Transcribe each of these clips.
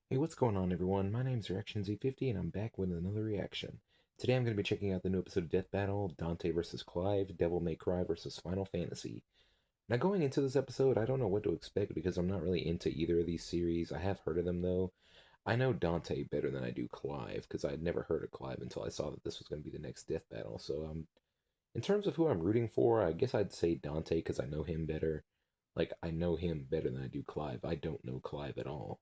Hey, what's going on, everyone? My name's ReactionZ50, and I'm back with another reaction. Today I'm going to be checking out the new episode of Death Battle, Dante vs. Clive, Devil May Cry vs. Final Fantasy. Now, going into this episode, I don't know what to expect because I'm not really into either of these series. I have heard of them, though. I know Dante better than I do Clive because I had never heard of Clive until I saw that this was going to be the next Death Battle. So, in terms of who I'm rooting for, I guess I'd say Dante because I know him better. Like, I know him better than I do Clive. I don't know Clive at all.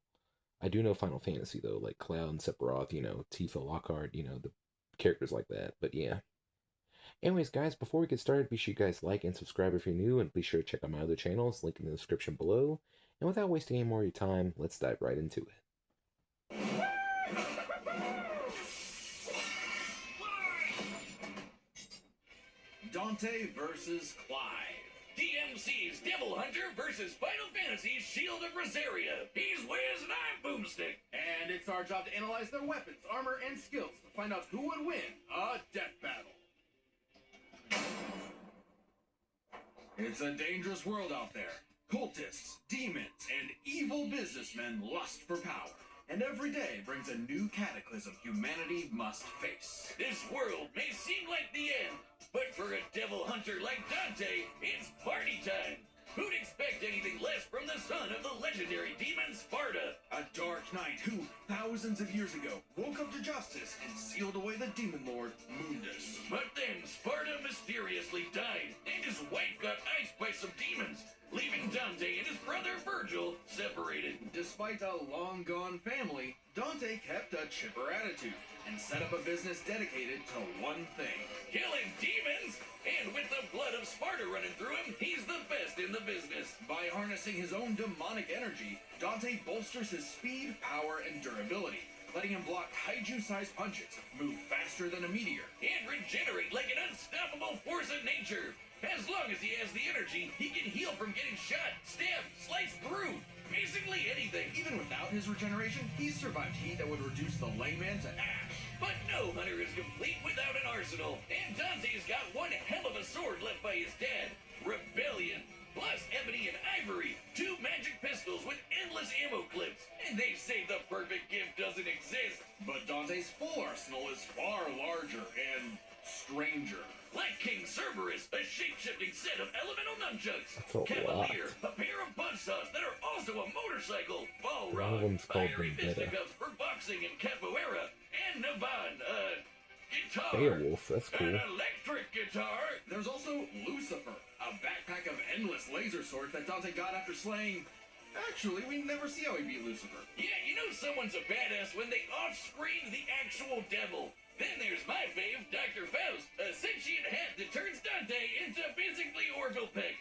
I do know Final Fantasy though, like Cloud and Sephiroth, Tifa, Lockhart, the characters like that. But yeah. Anyways, guys, before we get started, be sure you guys like and subscribe if you're new, and be sure to check out my other channels, link in the description below. And without wasting any more of your time, let's dive right into it. Dante versus Clive. DMC's Devil Hunter versus Final Fantasy's Shield of Rosaria. He's Wiz and I'm Boomstick. And it's our job to analyze their weapons, armor, and skills to find out who would win a death battle. It's a dangerous world out there. Cultists, demons, and evil businessmen lust for power. And every day brings a new cataclysm humanity must face. This world may seem like the end, but for a devil hunter like Dante, it's party time. Who'd expect anything less from the son of the legendary demon Sparta? A dark knight who, thousands of years ago, woke up to justice and sealed away the demon lord, Mundus. But then Sparta mysteriously died, and his wife got iced by some demons, leaving Dante and his brother Virgil separated. Despite a long-gone family, Dante kept a chipper attitude and set up a business dedicated to one thing: killing demons! And with the blood of Sparta running through him, he's the best in the business. By harnessing his own demonic energy, Dante bolsters his speed, power, and durability, letting him block kaiju-sized punches, move faster than a meteor, and regenerate like an unstoppable force of nature. As long as he has the energy, he can heal from getting shot, stabbed, sliced through. Basically anything. Even without his regeneration, he's survived heat that would reduce the layman to ash. But no hunter is complete without an arsenal, and Dante's got one hell of a sword left by his dad, Rebellion, plus ebony and ivory, two magic pistols with endless ammo clips, and they say the perfect gift doesn't exist. But Dante's full arsenal is far larger and stranger. Like King Cerberus, a shape-shifting set of elemental nunchucks, That's a Cavalier, lot. a pair of buzzsaws that are also a motorcycle, ball One rod, of them's called fiery Vendetta. fisticuffs for boxing and capoeira, and Navan, guitar. Beowulf, that's cool. An electric guitar. There's also Lucifer, a backpack of endless laser swords that Dante got after slaying... Actually, we never see how he beat Lucifer. Yeah, you know someone's a badass when they off-screen the actual devil. Then there's my fave, Dr. Faust, a sentient hat that turns Dante into basically Orville Peck.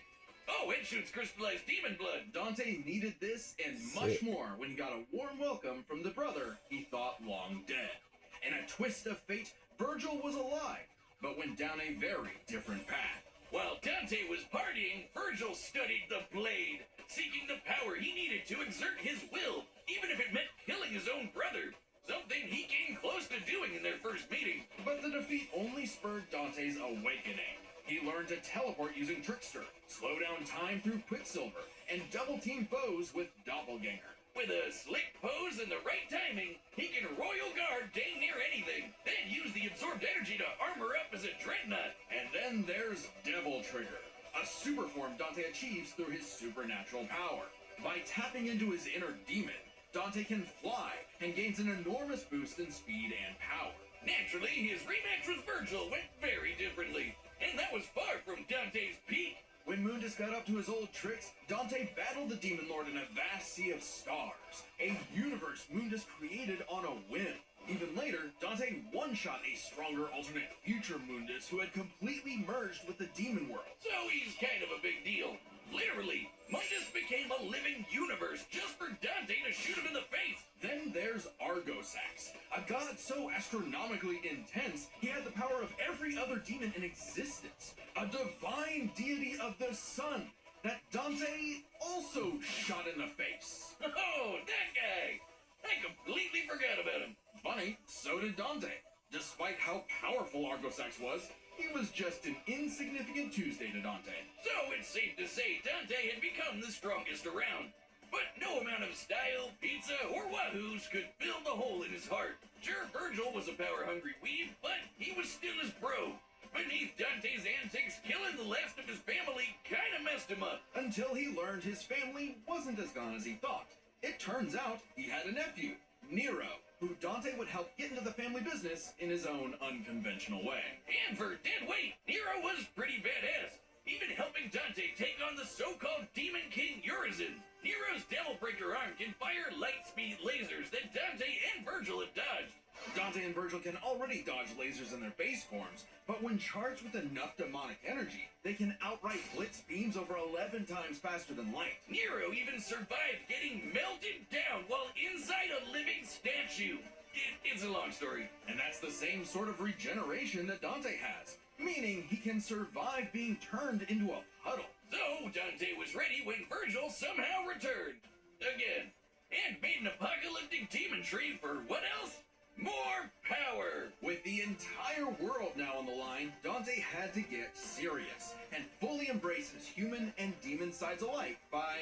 Oh, and shoots crystallized demon blood. Dante needed this and much more when he got a warm welcome from the brother he thought long dead. In a twist of fate, Virgil was alive, but went down a very different path. While Dante was partying, Virgil studied the blade, seeking the power he needed to exert his will, even if it meant killing his own brother. Something he came close to doing in their first meeting. But the defeat only spurred Dante's awakening. He learned to teleport using Trickster, slow down time through Quicksilver, and double-team foes with Doppelganger. With a slick pose and the right timing, he can royal guard dang near anything, then use the absorbed energy to armor up as a dreadnought. And then there's Devil Trigger, a super form Dante achieves through his supernatural power. By tapping into his inner demon, Dante can fly and gains an enormous boost in speed and power. Naturally, his rematch with Virgil went very differently, and that was far from Dante's peak. When Mundus got up to his old tricks, Dante battled the Demon Lord in a vast sea of stars, a universe Mundus created on a whim. Even later, Dante one-shot a stronger alternate future Mundus who had completely merged with the demon world. So he's kind of a big deal. Literally, Mundus became a living universe just for Dante to shoot him in the face. Then there's Argosax, a god so astronomically intense he had the power of every other demon in existence, a divine deity of the sun that Dante also shot in the face. Oh, that guy! I completely forgot about him. Funny, so did Dante. Despite how powerful Argosax was, he was just an insignificant Tuesday to Dante. So it's safe to say Dante had become the strongest around. but no amount of style, pizza, or wahoos could fill the hole in his heart. Sure, Virgil was a power-hungry weeb, but he was still his bro. Beneath Dante's antics, killing the last of his family kinda messed him up. Until he learned his family wasn't as gone as he thought. It turns out he had a nephew, Nero, who Dante would help get into the family business in his own unconventional way. And for dead weight, Nero was pretty badass, even helping Dante take on the so-called Demon King Urizen. Nero's Devil Breaker arm can fire light-speed lasers that Dante and Virgil have dodged. Dante and Virgil can already dodge lasers in their base forms, but when charged with enough demonic energy, they can outright blitz beams over 11 times faster than light. Nero even survived getting melted down while inside a living statue. It's a long story. And that's the same sort of regeneration that Dante has, meaning he can survive being turned into a puddle. So Dante was ready when Virgil somehow returned. Again. And made an apocalyptic demon tree for what else? More power! With the entire world now on the line, Dante had to get serious and fully embrace his human and demon sides alike by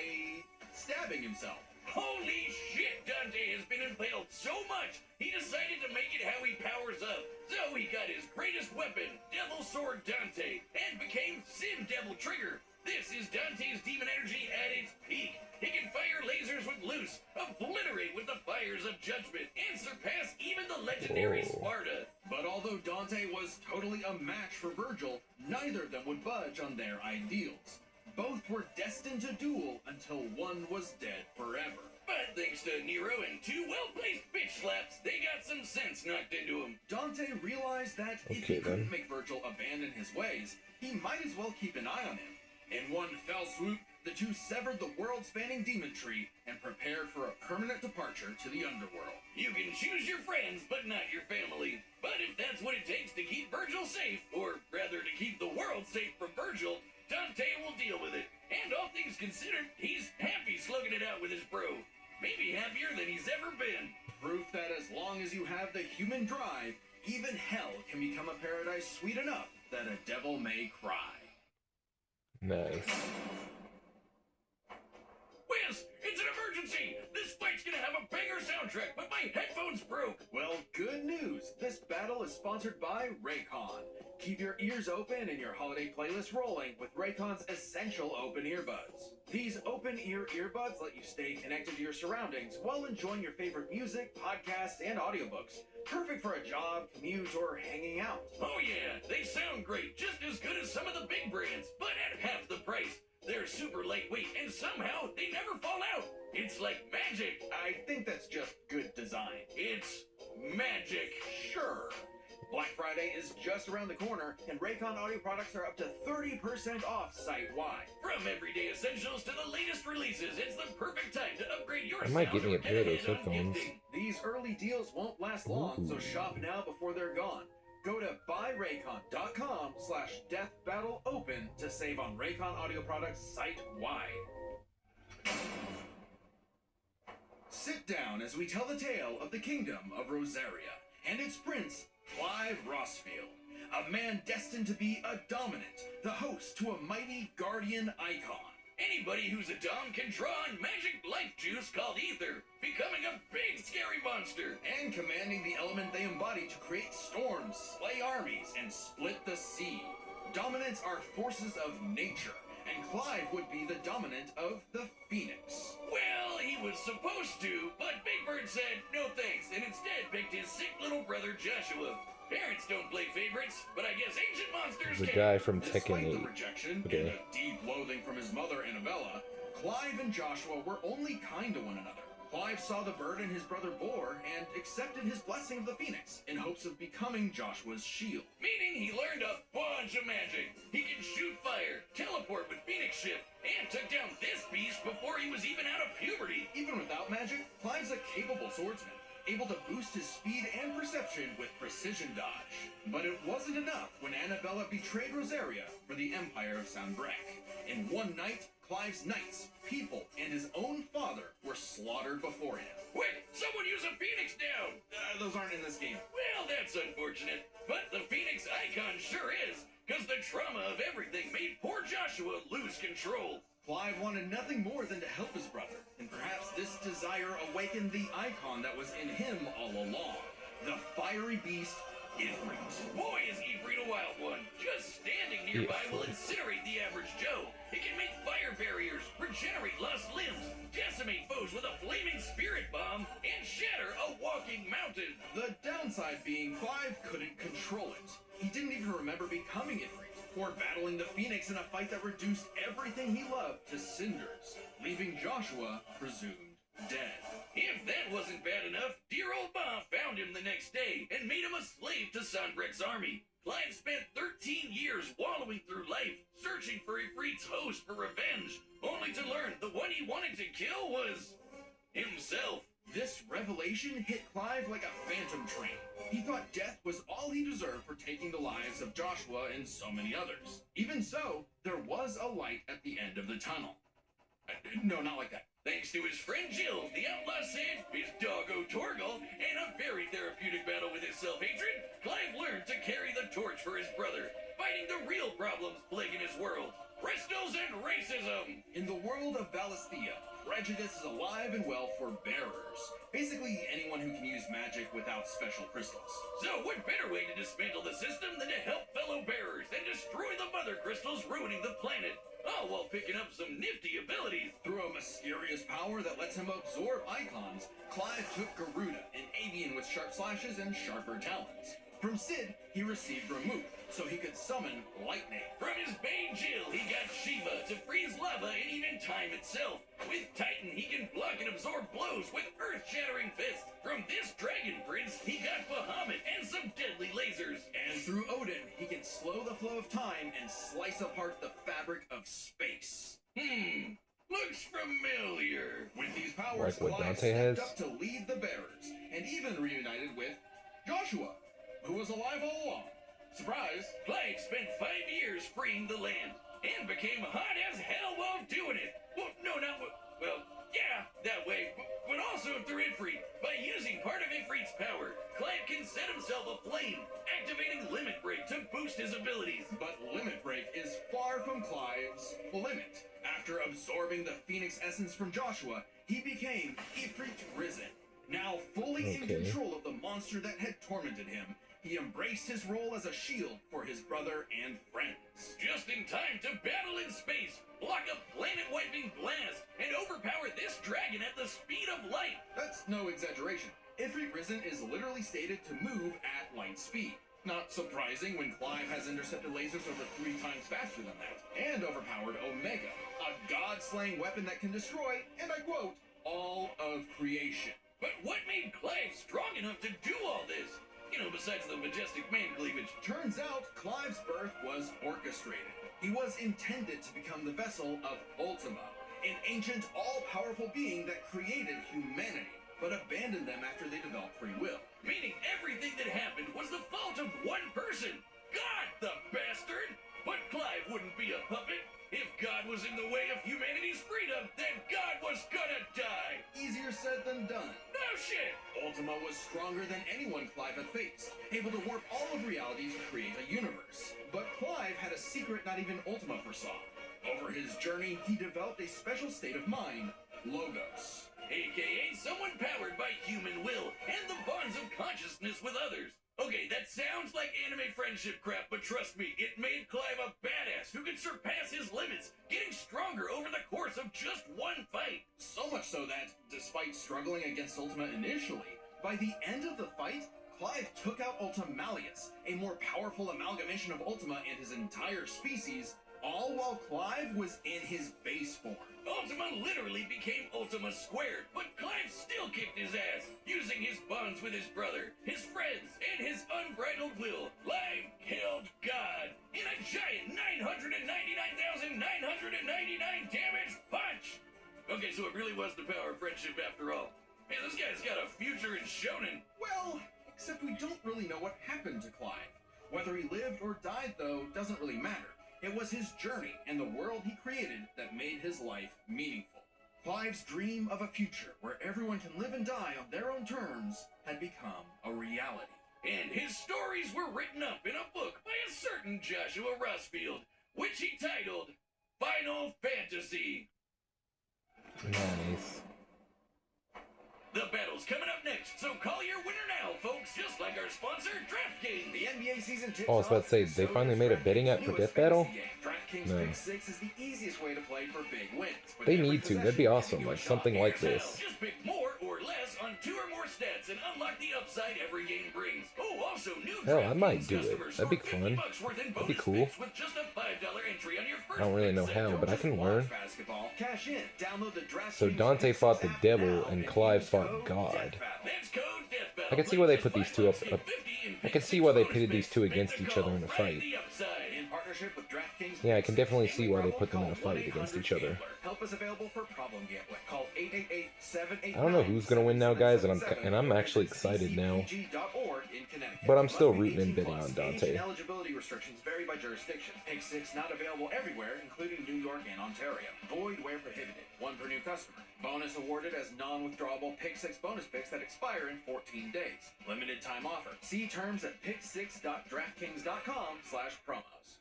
stabbing himself. Holy shit, Dante has been impaled so much, he decided to make it how he powers up. So he got his greatest weapon, Devil Sword Dante, and became Sin Devil Trigger. This is Dante's demon energy at its peak. He can fire lasers with Loose, obliterate with the fires of Judgment, and surpass even the legendary Sparta. But although Dante was totally a match for Virgil, neither of them would budge on their ideals. Both were destined to duel until one was dead forever. But thanks to Nero and two well-placed bitch slaps, they got some sense knocked into him. Dante realized that if he couldn't make Virgil abandon his ways, he might as well keep an eye on him. In one fell swoop, the two severed the world-spanning demon tree and prepared for a permanent departure to the underworld. You can choose your friends, but not your family. But if that's what it takes to keep Virgil safe, or rather to keep the world safe from Virgil, Dante will deal with it. And all things considered, he's happy slugging it out with his bro. Maybe happier than he's ever been. Proof that as long as you have the human drive, even hell can become a paradise sweet enough that a devil may cry. Nice. Whiz, it's an emergency! This fight's gonna have a banger soundtrack, but my headphones broke! Well, good news. This battle is sponsored by Raycon. Keep your ears open and your holiday playlist rolling with Raycon's essential open earbuds. These open ear earbuds let you stay connected to your surroundings while enjoying your favorite music, podcasts, and audiobooks. Perfect for a job, commute, or hanging out. Oh yeah, they sound great, just as good as some of the big brands, but at half the price. They're super lightweight, and somehow they never fall out. It's like magic. I think that's just good design. It's magic. Sure. Black Friday is just around the corner, and Raycon audio products are up to 30% off site-wide. From everyday essentials to the latest releases, it's the perfect time to upgrade your I might sound get me a or pair of those get ahead on headphones. gifting. These early deals won't last long, so shop now before they're gone. Go to buyraycon.com/deathbattleopen to save on Raycon audio products site-wide. Sit down as we tell the tale of the kingdom of Rosaria and its prince, Clive Rossfield, a man destined to be a dominant, the host to a mighty guardian icon. Anybody who's a dom can draw on magic life juice called ether, becoming a big scary monster. And commanding the element they embody to create storms, slay armies, and split the sea. Dominants are forces of nature, and Clive would be the dominant of the Phoenix. Well, he was supposed to, but Big Bird said no thanks, and instead picked his sick little brother Joshua. Parents don't play favorites, but I guess ancient monsters The can. guy from Despite Tekken the 8. rejection Okay. and a deep loathing from his mother Annabella, Clive and Joshua were only kind to one another. Clive saw the bird in his brother Boar and accepted his blessing of the Phoenix in hopes of becoming Joshua's shield. Meaning he learned a bunch of magic. He can shoot fire, teleport with Phoenix Ship, and took down this beast before he was even out of puberty. Even without magic, Clive's a capable swordsman, able to boost his speed and perception with precision dodge. But it wasn't enough when Annabella betrayed Rosaria for the Empire of Sanbreque. In one night, Clive's knights, people, and his own father were slaughtered before him. Quick, someone use a Phoenix down! Those aren't in this game. Well, that's unfortunate, but the Phoenix icon sure is, because the trauma of everything made poor Joshua lose control. Clive wanted nothing more than to help his brother, and perhaps this desire awakened the icon that was in him all along. The fiery beast, Ifrit. Boy, is Ifrit a wild one. Just standing nearby will incinerate the average Joe. It can make fire barriers, regenerate lost limbs, decimate foes with a flaming spirit bomb, and shatter a walking mountain. The downside being Clive couldn't control it. He didn't even remember becoming Ifrit, or battling the Phoenix in a fight that reduced everything he loved to cinders, leaving Joshua presumed dead. If that wasn't bad enough, dear old Ma found him the next day and made him a slave to Sanbreque's army. Clive spent 13 years wallowing through life, searching for Ifrit's host for revenge, only to learn the one he wanted to kill was himself. This revelation hit Clive like a phantom train. He thought death was all he deserved for taking the lives of Joshua and so many others. Even so, there was a light at the end of the tunnel. No, not like that. Thanks to his friend Jill, the outlaw Sid, his doggo Torgal, and a very therapeutic battle with his self-hatred, Clive learned to carry the torch for his brother, fighting the real problems plaguing his world. Crystals and racism! In the world of Valisthea, prejudice is alive and well for bearers. Basically, anyone who can use magic without special crystals. So what better way to dismantle the system than to help fellow bearers and destroy the mother crystals ruining the planet? All while picking up some nifty abilities. Through a mysterious power that lets him absorb icons, Clive took Garuda, an avian with sharp slashes and sharper talons. From Sid, he received Remove, so he could summon lightning. From his Bane Jill, he got Shiva to freeze lava and even time itself. With Titan, he can block and absorb blows with earth-shattering fists. From this Dragon Prince, he got Bahamut and some deadly lasers. And through Odin, he can slow the flow of time and slice apart the fabric of space. Looks familiar. With these powers, Like what Clive Dante has? stepped up to lead the bearers, and even reunited with Joshua, who was alive all along. Surprise! Clive spent 5 years freeing the land, and became hot as hell while doing it. Well, yeah, that way, but also through Ifrit. By using part of Ifrit's power, Clive can set himself aflame, activating Limit Break to boost his abilities. But Limit Break is far from Clive's limit. After absorbing the Phoenix essence from Joshua, he became Ifrit Risen. Now fully in control of the monster that had tormented him, he embraced his role as a shield for his brother and friends. Just in time to battle in space, block a planet-wiping blast, and overpower this dragon at the speed of light. That's no exaggeration. Ifrit Risen is literally stated to move at light speed. Not surprising when Clive has intercepted lasers over 3 times faster than that, and overpowered Omega, a god-slaying weapon that can destroy, and I quote, all of creation. But what made Clive strong enough to do all this? Besides the majestic man cleavage. Turns out Clive's birth was orchestrated. He was intended to become the vessel of Ultima, an ancient, all-powerful being that created humanity, but abandoned them after they developed free will. Meaning everything that happened was the fault of one person. God, the bastard! But Clive wouldn't be a puppet. If God was in the way of humanity's freedom, then God was gonna die. Easier said than done. No shit! Ultima was stronger than anyone Clive had faced, able to warp all of reality to create a universe. But Clive had a secret not even Ultima foresaw. Over his journey, he developed a special state of mind, Logos. AKA someone powered by human will and the bonds of consciousness with others. Okay, that sounds like anime friendship crap, but trust me, it made Clive a badass who could surpass his limits, getting stronger over the course of just one fight. So much so that, despite struggling against Ultima initially, by the end of the fight, Clive took out Ultimalius, a more powerful amalgamation of Ultima and his entire species, all while Clive was in his base form. Ultima literally became Ultima Squared, but Clive still kicked his ass, using his bonds with his brother, his friends, and his unbridled will. Clive killed God in a giant 999,999 damage punch! Okay, so it really was the power of friendship after all. Man, this guy's got a future in shonen. Well, except we don't really know what happened to Clive. Whether he lived or died, though, doesn't really matter. It was his journey and the world he created that made his life meaningful. Clive's dream of a future where everyone can live and die on their own terms had become a reality. And his stories were written up in a book by a certain Joshua Rossfield, which he titled Final Fantasy. Nice. The battle's coming up next, so call your winner now, folks, just like our sponsor, DraftKings. The NBA season tips Oh, I was about to say, off, they so finally does made a DraftKings' betting app for newest Death Battle? fantasy game. DraftKings No. Pick 6 is the easiest way to play for big wins. With They every need to. That'd possession be giving awesome. you a Like shot. something like Here's this. how. Just pick more or less on 2 or more stats and unlock the upside every game brings. Oh, also new Hell, I might DraftKings do it. customers That'd be score fun. $50 worth in That'd be bonus cool. picks with just a $5 entry on your first I don't really pick know set. how, but I can Watch learn. basketball. Cash in. Download the DraftKings So Dante Pick fought 6 the app devil now and and Clive use fought code God. DEATHBATTLE. That's code Death Battle. I can see why they put these two up. I can see why they pitted these two against each other in a fight. In partnership with DraftKings. Yeah, I can Pick 6 definitely see why they Gambling put them in a problem, fight call against each other. 1-800-GAMBLER. Help is available for problem gambling. Call 888-789-7777. I don't know who's gonna win now, guys, and I'm actually excited now. But I'm still rooting and betting on Dante. Eligibility restrictions vary by jurisdiction. Pick 6 not available everywhere, including New York and Ontario. Void where prohibited. 1 per new customer. Bonus awarded as non-withdrawable Pick 6 bonus picks that expire in 14 days. Limited time offer. See terms at pick6.draftkings.com/promos.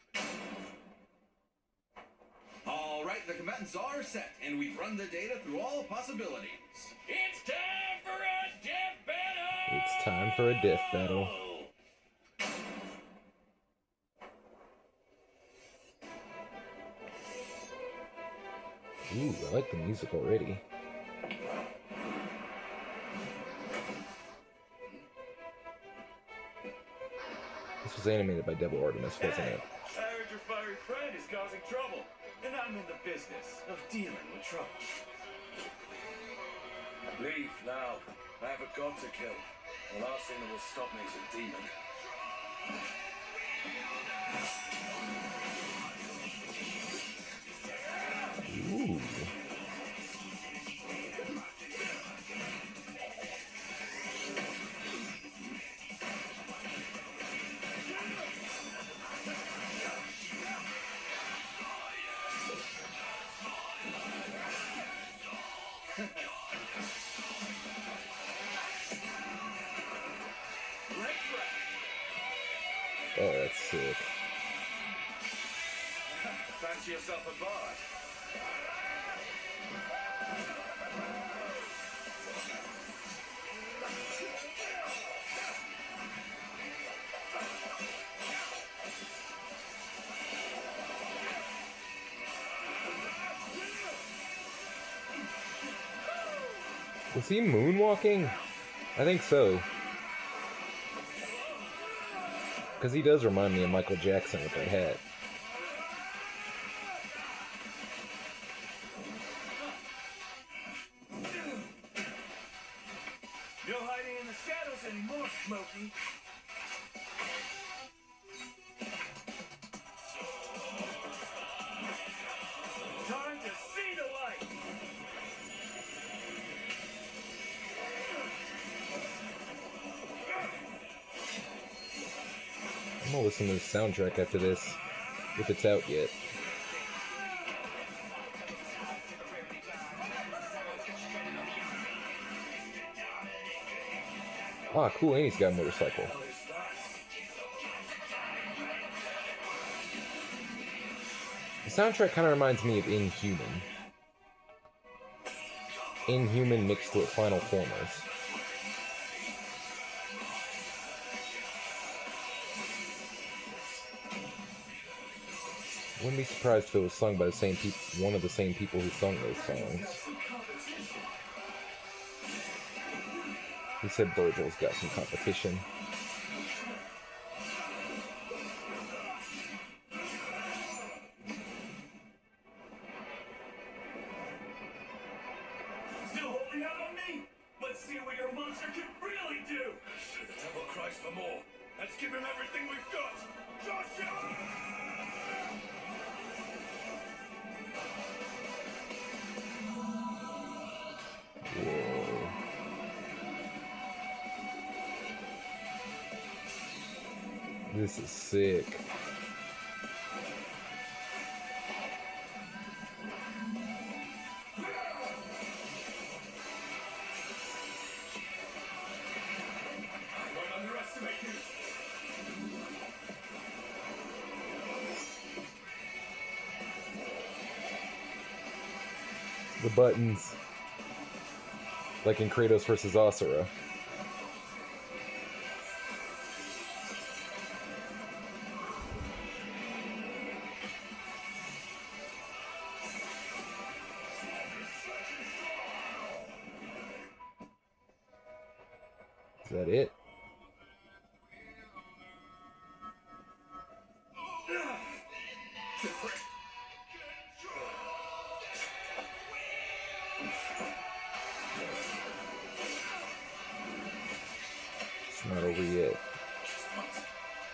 All right, the combatants are set, and we've run the data through all possibilities. It's time for a death battle! It's time for a death battle. Ooh, I like the music already. This was animated by Devil Artemis, wasn't it? I heard your fiery friend is causing trouble, and I'm in the business of dealing with trouble. Leave now. I have a god to kill. The last thing that will stop me is a demon. Ooh. Oh, that's sick. Fancy yourself a bar. Was he moonwalking? I think so. Because he does remind me of Michael Jackson with that hat. No hiding in the shadows anymore, Smokey. Time to see the light. I'm gonna listen to the soundtrack after this, if it's out yet. Ah, cool, and he's got a motorcycle. The soundtrack kind of reminds me of Inhuman. Inhuman mixed with Final Formers. Wouldn't be surprised if it was sung by the same one of the same people who sung those songs. He said Virgil's got some competition. Still holding out on me? Let's see what your monster can really do. The devil cries for more. Let's give him everything we've got. Joshua! Whoa. This is sick. I won't underestimate you. The buttons. Like in Kratos versus Asura. Is that it? It's not over yet.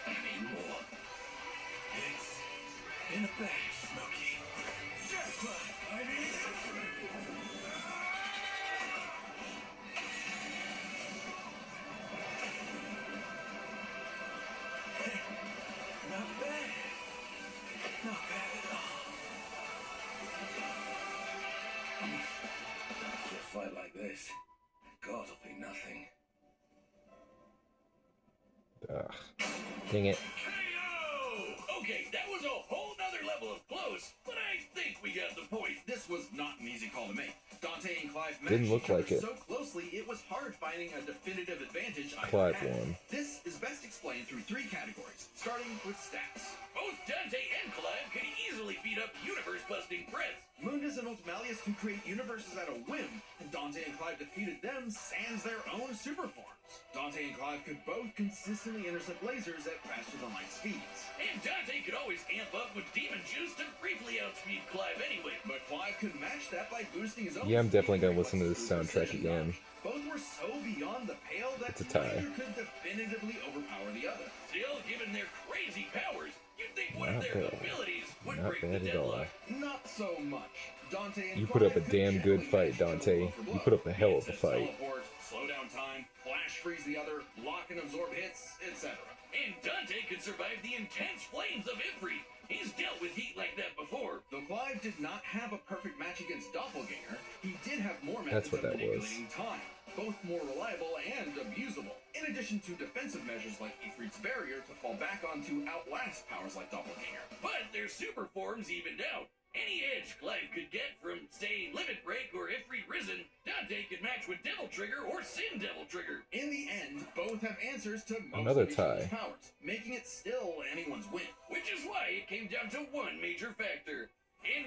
I need more. It's in a bag, Smokey. Jackpot! I need not bad. Not bad at all. For a fight like this, God will be nothing. Ugh. Dang it. KO! Okay, that was a whole nother level of close, but I think we got the point. This was not an easy call to make. Dante and Clive matched Didn't look each other like it. so closely it was hard finding a definitive advantage. Clive either had. won. This is best explained through 3 categories, starting with stats. Both Dante and Clive could easily beat up universe-busting threats. Mundus and Ultimalius can create universes at a whim, and Dante and Clive defeated them sans their own super forms. Dante and Clive could both consistently intercept lasers at faster than light speeds. And Dante could always amp up with demon juice to briefly outspeed Clive anyway. But Clive could match that by boosting his own Yeah, I'm definitely speed gonna listen to this reflexes soundtrack through precision again. notch. Both were so beyond the pale that It's a tie. neither could definitively overpower the other. Still, given their crazy powers, you'd think one Not of their bad. abilities would Not break the bad at all. deadlock. Not so much. Dante and You put up a Clive could damn good gently fight, match each other Dante. blow for You blow. put up a hell of a Instant fight. Teleport, slow down time, flash freeze the other, lock and absorb hits, etc. And Dante could survive the intense flames of Ifrit. He's dealt with heat like that before. Though Clive did not have a perfect match against Doppelganger, he did have more That's methods what of that was. manipulating time, both more reliable and abusable, in addition to defensive measures like Ifrit's barrier to fall back on to outlast powers like Doppelganger. But their super forms evened out. Any edge Clive could get from, say, Limit Break or Ifrit Risen, Dante could match with Devil Trigger or Sin Devil Trigger. In the end, both have answers to most Another of each other's tie. powers, making it still anyone's win. Which is why it came down to one major factor.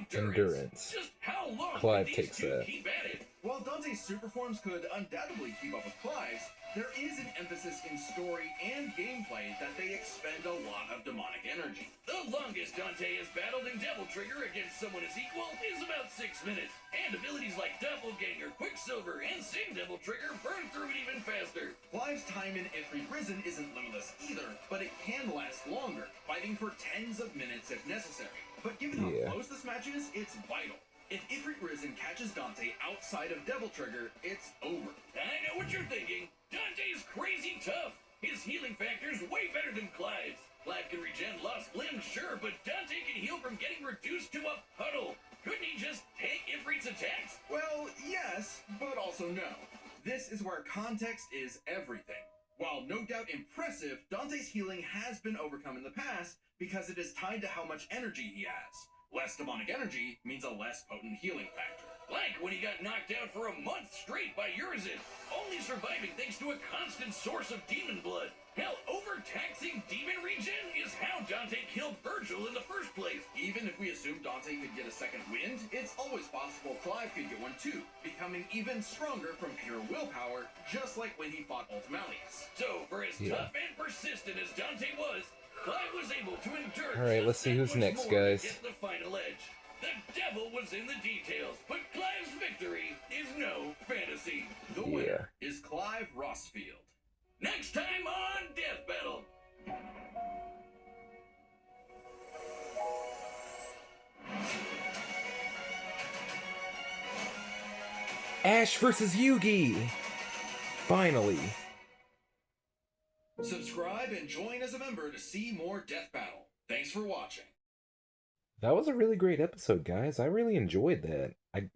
Endurance. Just how long Clive could these takes two that. keep at it? While Dante's super forms could undoubtedly keep up with Clive's, there is an emphasis in story and gameplay that they expend a lot of demonic energy. The longest Dante has battled in Devil Trigger against someone his equal is about 6 minutes. And abilities like Doppelganger, Quicksilver, and Sin Devil Trigger burn through it even faster. Clive's time in Ifrit Risen isn't limitless either, but it can last longer, fighting for tens of minutes if necessary. But given how Yeah. close this match is, it's vital. If Ifrit Risen catches Dante outside of Devil Trigger, it's over. I know what you're thinking. Dante's crazy tough. His healing factor's way better than Clive's. Clive can regen lost limbs, sure, but Dante can heal from getting reduced to a puddle. Couldn't he just take Ifrit's attacks? Well, yes, but also no. This is where context is everything. While no doubt impressive, Dante's healing has been overcome in the past because it is tied to how much energy he has. Less demonic energy means a less potent healing factor. Like when he got knocked out for a month straight by Urizen, only surviving thanks to a constant source of demon blood. Hell, overtaxing demon regen is how Dante killed Virgil in the first place. Even if we assume Dante could get a second wind, it's always possible Clive could get one too, becoming even stronger from pure willpower, just like when he fought Ultimalius. So, for as tough and persistent as Dante was, Clive was able to endure. All right, let's just see that who's much next, more to guys. get the final edge. The devil was in the details, but Clive's victory is no fantasy. The winner is Clive Rossfield. Next time on Death Battle. Ash versus Yugi! Finally! Subscribe and join as a member to see more Death Battle. Thanks for watching. That was a really great episode, guys. I really enjoyed that.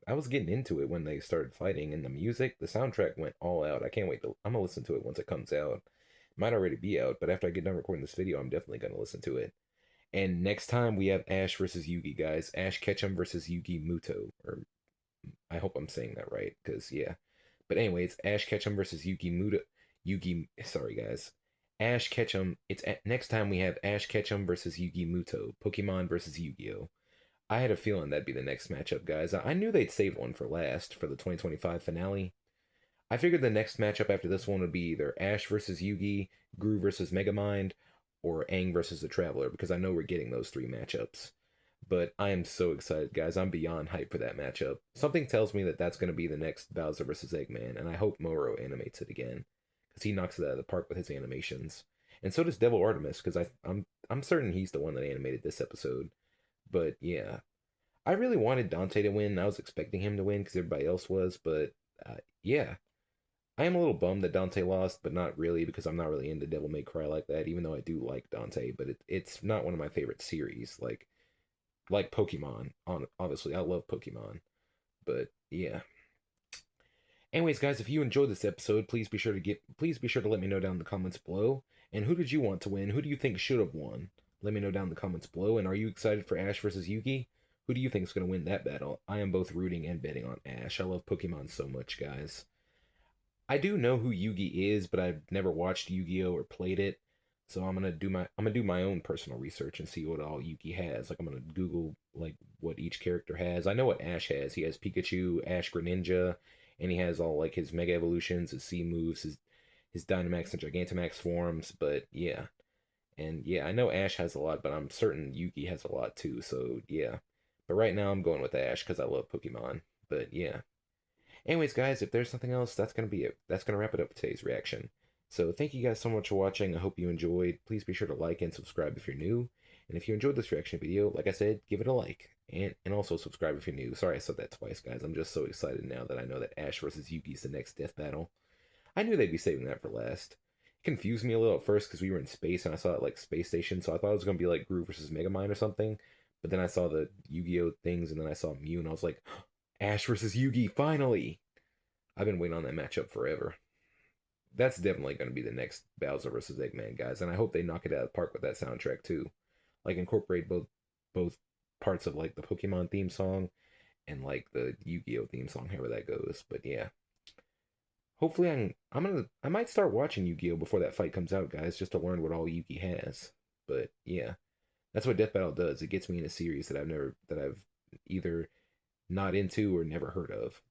I was getting into it when they started fighting, and the music, the soundtrack went all out. I can't wait to... I'm gonna listen to it once it comes out. It might already be out, but after I get done recording this video, I'm definitely gonna listen to it. And next time we have Ash versus Yugi, guys. Ash Ketchum versus Yugi Muto. Or I hope I'm saying that right, because yeah. But anyway, it's Ash Ketchum versus Yugi Muta. Yugi, sorry guys. Ash Ketchum. Next time we have Ash Ketchum versus Yugi Muto. Pokemon versus Yu-Gi-Oh. I had a feeling that'd be the next matchup, guys. I knew they'd save one for last for the 2025 finale. I figured the next matchup after this one would be either Ash versus Yugi, Gru versus Megamind, or Aang versus the Traveler, because I know we're getting those three matchups. But I am so excited, guys. I'm beyond hyped for that matchup. Something tells me that that's going to be the next Bowser versus Eggman, and I hope Moro animates it again, because he knocks it out of the park with his animations. And so does Devil Artemis, because I'm certain he's the one that animated this episode. But yeah, I really wanted Dante to win. I was expecting him to win because everybody else was, but yeah, I am a little bummed that Dante lost, but not really because I'm not really into Devil May Cry like that. Even though I do like Dante, but it's not one of my favorite series. Like Pokemon. Obviously, I love Pokemon, but yeah. Anyways, guys, if you enjoyed this episode, please be sure to let me know down in the comments below. And who did you want to win? Who do you think should have won? Let me know down in the comments below. And are you excited for Ash versus Yugi? Who do you think is going to win that battle? I am both rooting and betting on Ash. I love Pokemon so much, guys. I do know who Yugi is, but I've never watched Yu-Gi-Oh or played it. So I'm gonna do my own personal research and see what all Yugi has. Like I'm gonna Google like what each character has. I know what Ash has. He has Pikachu, Ash Greninja, and he has all like his Mega Evolutions, his C moves, his Dynamax and Gigantamax forms. But yeah, and yeah, I know Ash has a lot, but I'm certain Yugi has a lot too. So yeah, but right now I'm going with Ash because I love Pokemon. But yeah. Anyways, guys, if there's nothing else, that's going to be it. That's going to wrap it up for today's reaction. So thank you guys so much for watching. I hope you enjoyed. Please be sure to like and subscribe if you're new. And if you enjoyed this reaction video, like I said, give it a like. And also subscribe if you're new. Sorry I said that twice, guys. I'm just so excited now that I know that Ash versus Yugi is the next death battle. I knew they'd be saving that for last. It confused me a little at first because we were in space and I saw it like space station, so I thought it was going to be like Gru versus Megamind or something. But then I saw the Yu-Gi-Oh things and then I saw Mew and I was like, Ash versus Yugi, finally! I've been waiting on that matchup forever. That's definitely going to be the next Bowser versus Eggman, guys, and I hope they knock it out of the park with that soundtrack too. Like incorporate both parts of like the Pokemon theme song and like the Yu-Gi-Oh theme song, however that goes. But yeah, hopefully I might start watching Yu-Gi-Oh before that fight comes out, guys, just to learn what all Yugi has. But yeah, that's what Death Battle does. It gets me in a series that I've either not into or never heard of.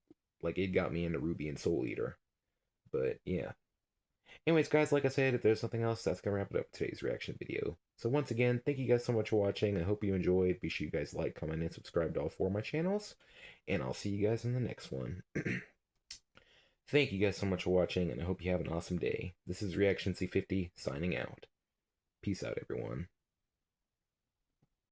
Like it got me into Ruby and Soul Eater. But yeah. Anyways, guys, like I said, if there's nothing else, that's gonna wrap it up for today's reaction video. So once again, thank you guys so much for watching. I hope you enjoyed. Be sure you guys like, comment, and subscribe to all four of my channels. And I'll see you guys in the next one. Thank you guys so much for watching, and I hope you have an awesome day. This is Reaction C50 signing out. Peace out, everyone.